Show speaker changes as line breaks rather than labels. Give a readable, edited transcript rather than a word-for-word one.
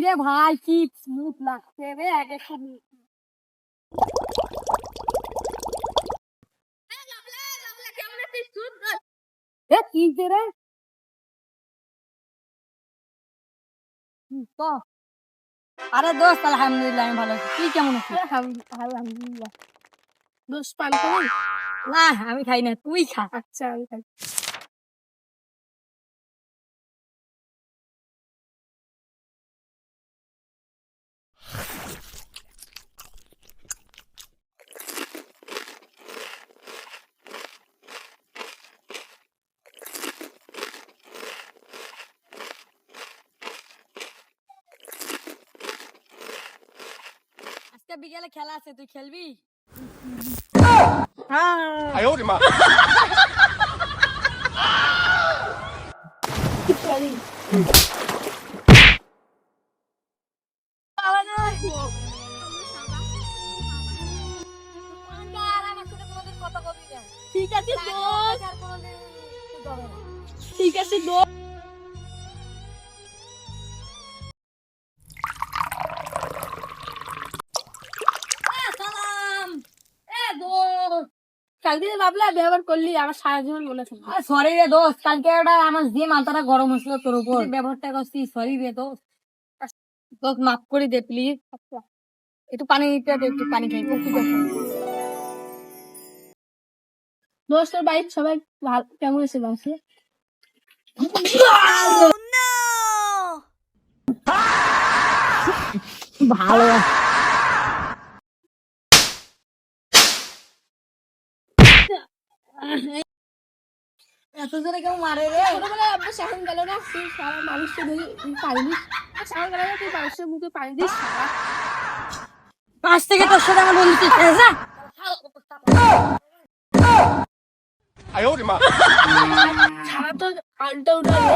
রে ভাই, কি স্মুথ লাগছে রে এক এক কি রে আরে দোস্ত, আলহামদুলিল্লাহ আমি ভালো আছি। তুই কেমন আছিস? আলহামদুলিল্লাহ। দোস্ত পান খাবি? না আমি খাই না, তুই খা। আচ্ছা আমি খাই। আজকে বিকেলে খেলা আছে, তুই খেলবি? ঠিক আছে ঠিক আছে কালকে ভাবলা ব্যবহার করলি আমার সারা জীবন মনে থাকে। সরি রে দোস্ত, কালকে আমার যে মাথাটা গরম হয়েছিল তোর উপর ব্যবহারটা করছি। সরি রে দোস্ত, দোস্ত মাফ করে দে প্লিজ। আচ্ছা একটু পানি দিতে দে, একটু পানি খাই। দোস্তের বাড়ির সবাই কেমন আছে বাসে? ভালো এত জোরে কেউ মারে রে? ছোটবেলায় আব্বু শাসন গেল না, তুই সারা মানুষকে ধরে পারিনি। শাসন গেল না, তুই মানুষের মুখে পানি দিস সারা। পাঁচ থেকে তোর সাথে আমার বন্ধু ঠিক আছে। সারা তো আলটা উঠালে